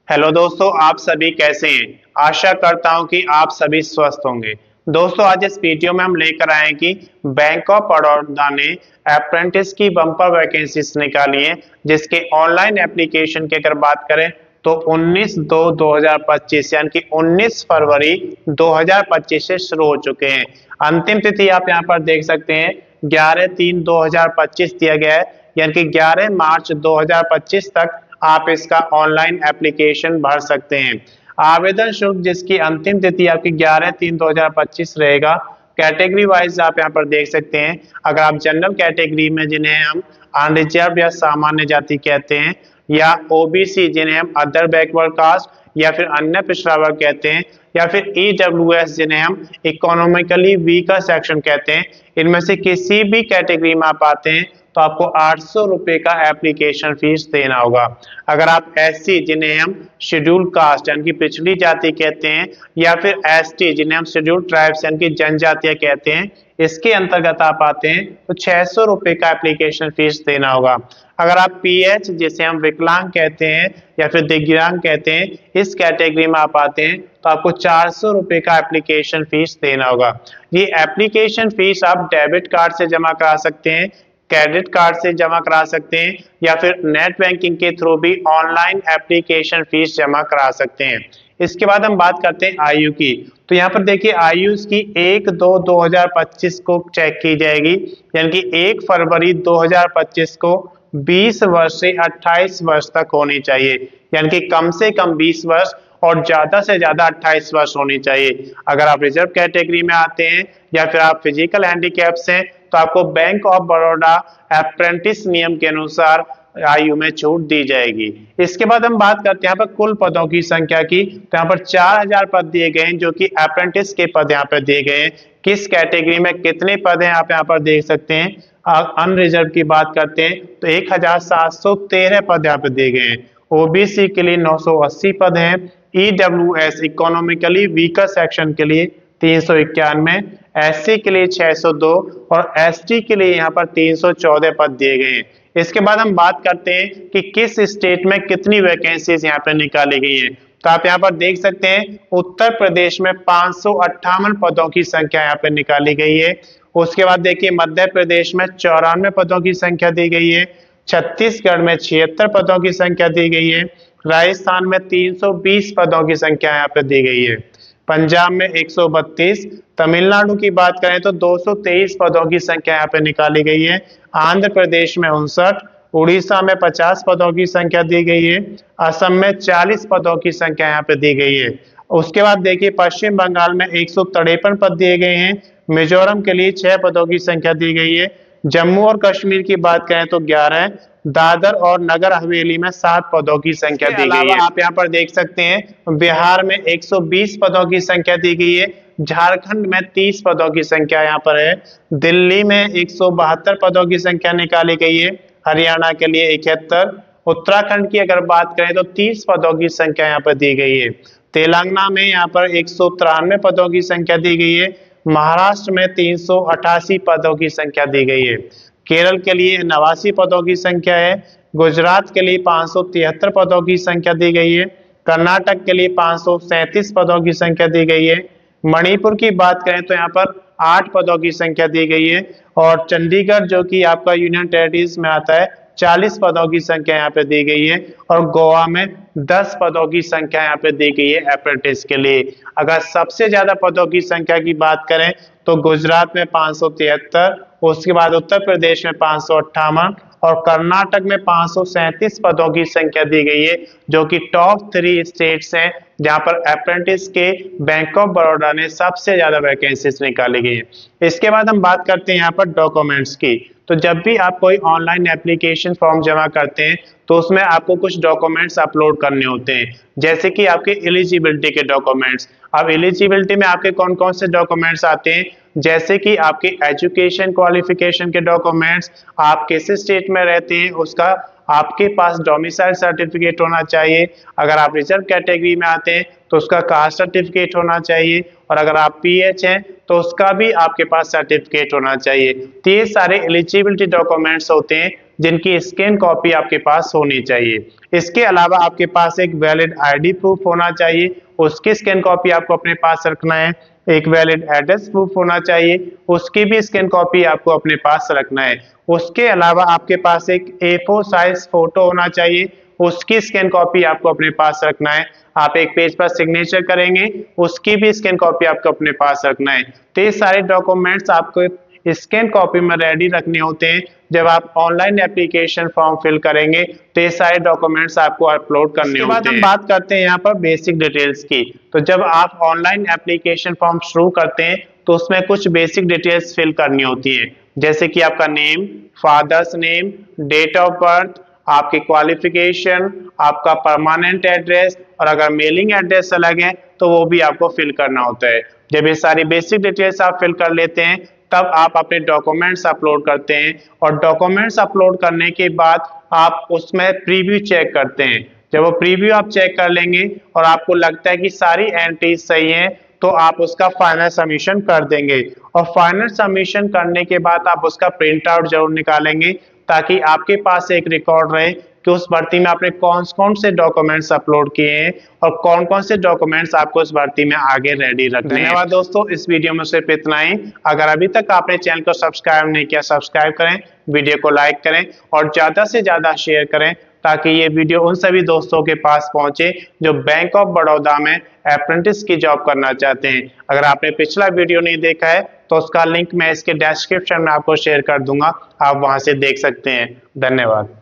Hello दोस्तों, आप सभी कैसे हैं। आशा करता हूं कि आप सभी स्वस्थ होंगे। दोस्तों, आज इस वीडियो में हम लेकर आए हैं कि बैंक ऑफ बड़ौदा ने अप्रेंटिस की बम्पर वैकेंसीज निकाली हैं, जिसके ऑनलाइन एप्लीकेशन की अगर बात करें तो 19/2/2025 यानी कि 19 फरवरी 2025 से शुरू हो चुके हैं। अंतिम तिथि आप यहां पर देख सकते हैं 11/3/2025 दिया गया है, यानी कि 11 मार्च 2025 तक आप इसका ऑनलाइन एप्लीकेशन भर सकते हैं। आवेदन शुल्क जिसकी अंतिम तिथि आपकी 11/3/2025 रहेगा। कैटेगरी वाइज आप यहाँ पर देख सकते हैं, अगर आप जनरल कैटेगरी में जिन्हें हम अनरिजर्व या सामान्य जाति कहते हैं, या ओबीसी जिन्हें हम अदर बैकवर्ड कास्ट या फिर अन्य पिछड़ा वर्ग कहते हैं, या फिर ईडब्ल्यूएस जिन्हें हम इकोनॉमिकली वीकर सेक्शन कहते हैं, इनमें से किसी भी कैटेगरी में आप आते हैं तो आपको 800 रुपए का एप्लीकेशन फीस देना होगा। अगर आप एससी जिन्हें हम शेड्यूल कास्ट यानी कि पिछड़ी जाति कहते हैं, या फिर एसटी जिन्हें हम शेड्यूल ट्राइब्स यानी कि जनजातियां कहते हैं, इसके अंतर्गत आप आते हैं तो 600 रुपए का एप्लीकेशन फीस देना होगा। अगर आप पीएच जिसे हम विकलांग कहते हैं या फिर दिव्यांग कहते हैं, इस कैटेगरी में आप आते हैं तो आपको 400 रुपए का एप्लीकेशन फीस देना होगा। ये एप्लीकेशन फीस आप डेबिट कार्ड से जमा करा सकते हैं, क्रेडिट कार्ड से जमा करा सकते हैं, या फिर नेट बैंकिंग के थ्रू भी ऑनलाइन एप्लीकेशन फीस जमा करा सकते हैं। इसके बाद हम बात करते हैं आयु की। तो यहाँ पर देखिए आयु की 1/2/2025 को चेक की जाएगी, यानी कि 1 फरवरी 2025 को 20 वर्ष से 28 वर्ष तक होनी चाहिए, यानी कि कम से कम 20 वर्ष और ज्यादा से ज्यादा 28 वर्ष होनी चाहिए। अगर आप रिजर्व कैटेगरी में आते हैं या फिर आप फिजिकल हैंडीकैप्स हैं तो आपको बैंक ऑफ बड़ौदा अप्रेंटिस नियम के अनुसार आयु में छूट दी जाएगी। इसके बाद हम बात करते हैं यहाँ पर कुल पदों की संख्या की। तो यहाँ पर 4000 पद दिए गए हैं जो कि अप्रेंटिस के पद यहाँ पर दिए गए हैं। किस कैटेगरी में कितने पद हैं आप यहाँ पर देख सकते हैं। अनरिजर्व की बात करते हैं तो 1713 पद यहाँ पर दिए गए हैं। ओबीसी के लिए 980 पद हैं। ईडब्ल्यूएस इकोनॉमिकली वीकर सेक्शन के लिए 391, एससी के लिए 602 और एसटी के लिए यहाँ पर 314 पद दिए गए हैं। इसके बाद हम बात करते हैं कि किस स्टेट में कितनी वैकेंसीज यहाँ पर निकाली गई हैं। तो आप यहाँ पर देख सकते हैं उत्तर प्रदेश में 558 पदों की संख्या यहाँ पर निकाली गई है। उसके बाद देखिए मध्य प्रदेश में 94 पदों की संख्या दी गई है। छत्तीसगढ़ में 76 पदों की संख्या दी गई है। राजस्थान में 320 पदों की संख्या यहाँ पे दी गई है। पंजाब में 132, तमिलनाडु की बात करें तो 223 पदों की संख्या यहाँ पे निकाली गई है। आंध्र प्रदेश में 59, उड़ीसा में 50 पदों की संख्या दी गई है। असम में 40 पदों की संख्या यहाँ पे दी गई है। उसके बाद देखिए पश्चिम बंगाल में 153 पद दिए गए हैं। मिजोरम के लिए 6 पदों की संख्या दी गई है। जम्मू और कश्मीर की बात करें तो 11, दादर और नगर हवेली में 7 पदों की संख्या दी गई है। आप यहाँ पर देख सकते हैं बिहार में 120 पदों की संख्या दी गई है। झारखंड में 30 पदों की संख्या यहाँ पर है। दिल्ली में 172 पदों की संख्या निकाली गई है। हरियाणा के लिए 71। उत्तराखंड की अगर बात करें तो 30 पदों की संख्या यहाँ पर दी गई है। तेलंगाना में यहाँ पर 193 पदों की संख्या दी गई है। महाराष्ट्र में 388 पदों की संख्या दी गई है। केरल के लिए 89 पदों की संख्या है। गुजरात के लिए 573 पदों की संख्या दी गई है। कर्नाटक के लिए 537 पदों की संख्या दी गई है। मणिपुर की बात करें तो यहाँ पर 8 पदों की संख्या दी गई है। और चंडीगढ़ जो कि आपका यूनियन टेरिटरीज में आता है 40 पदों की संख्या यहाँ पे दी गई है। और गोवा में 10 पदों की संख्या यहाँ पे दी गई है अप्रेंटिस के लिए। अगर सबसे ज्यादा पदों की संख्या की बात करें तो गुजरात में 573, उसके बाद उत्तर प्रदेश में 558 और कर्नाटक में 537 पदों की संख्या दी गई है, जो कि टॉप 3 स्टेट्स हैं जहां पर अप्रेंटिस के बैंक ऑफ बड़ौदा ने सबसे ज्यादा वैकेंसीज निकाली गई है। इसके बाद हम बात करते हैं यहाँ पर डॉक्यूमेंट्स की। तो जब भी आप कोई ऑनलाइन एप्लीकेशन फॉर्म जमा करते हैं तो उसमें आपको कुछ डॉक्यूमेंट्स अपलोड करने होते हैं, जैसे कि आपके एलिजिबिलिटी के डॉक्यूमेंट्स। अब एलिजिबिलिटी में आपके कौन कौन से डॉक्यूमेंट्स आते हैं, जैसे कि आपके एजुकेशन क्वालिफिकेशन के डॉक्यूमेंट्स, आप किस स्टेट में रहते हैं उसका आपके पास डोमिसाइल सर्टिफिकेट होना चाहिए। अगर आप रिजर्व कैटेगरी में आते हैं तो उसका कास्ट सर्टिफिकेट होना चाहिए, और अगर आप पीएच हैं तो उसका भी आपके पास सर्टिफिकेट होना चाहिए। तो ये सारे एलिजिबिलिटी डॉक्यूमेंट्स होते हैं जिनकी स्कैन कॉपी आपके पास होनी चाहिए। इसके अलावा आपके पास एक वैलिड आईडी प्रूफ होना चाहिए, उसकी स्कैन कॉपी आपको अपने पास रखना है। एक वैलिड एड्रेस प्रूफ होना चाहिए, उसकी भी स्कैन कॉपी आपको अपने पास रखना है। उसके अलावा आपके पास एक A4 साइज फोटो होना चाहिए, उसकी स्कैन कॉपी आपको अपने पास रखना है। आप एक पेज पर सिग्नेचर करेंगे, उसकी भी स्कैन कॉपी आपको अपने पास रखना है। तो ये सारे डॉक्यूमेंट्स आपको स्कैन कॉपी में रेडी रखने होते हैं। जब आप ऑनलाइन एप्लीकेशन फॉर्म फिल करेंगे तो ये सारे डॉक्यूमेंट्स आपको अपलोड करने होते हैं। इसके बाद हम बात करते हैं यहाँ पर बेसिक डिटेल्स की। तो जब आप ऑनलाइन एप्लीकेशन फॉर्म शुरू करते हैं तो उसमें कुछ बेसिक डिटेल्स फिल करनी होती है, जैसे कि आपका name, father's name, date of birth, आपकी क्वालिफिकेशन, आपका परमानेंट एड्रेस, और अगर मेलिंग एड्रेस अलग है तो वो भी आपको फिल करना होता है। जब ये सारी बेसिक डिटेल्स आप फिल कर लेते हैं तब आप अपने डॉक्यूमेंट्स अपलोड करते हैं, और डॉक्यूमेंट्स अपलोड करने के बाद आप उसमें प्रीव्यू चेक करते हैं। जब वो प्रीव्यू आप चेक कर लेंगे और आपको लगता है कि सारी एंट्रीज सही हैं तो आप उसका फाइनल सबमिशन कर देंगे, और फाइनल सबमिशन करने के बाद आप उसका प्रिंट आउट जरूर निकालेंगे ताकि आपके पास एक रिकॉर्ड रहे कि उस भर्ती में आपने कौन कौन से डॉक्यूमेंट्स अपलोड किए हैं और कौन कौन से डॉक्यूमेंट्स आपको उस भर्ती में आगे रेडी रखने हैं। धन्यवाद दोस्तों, इस वीडियो में सिर्फ इतना ही। अगर अभी तक आपने चैनल को सब्सक्राइब नहीं किया, सब्सक्राइब करें, वीडियो को लाइक करें और ज्यादा से ज्यादा शेयर करें ताकि ये वीडियो उन सभी दोस्तों के पास पहुंचे जो बैंक ऑफ बड़ौदा में अप्रेंटिस की जॉब करना चाहते हैं। अगर आपने पिछला वीडियो नहीं देखा है तो उसका लिंक मैं इसके डिस्क्रिप्शन में आपको शेयर कर दूंगा, आप वहां से देख सकते हैं। धन्यवाद।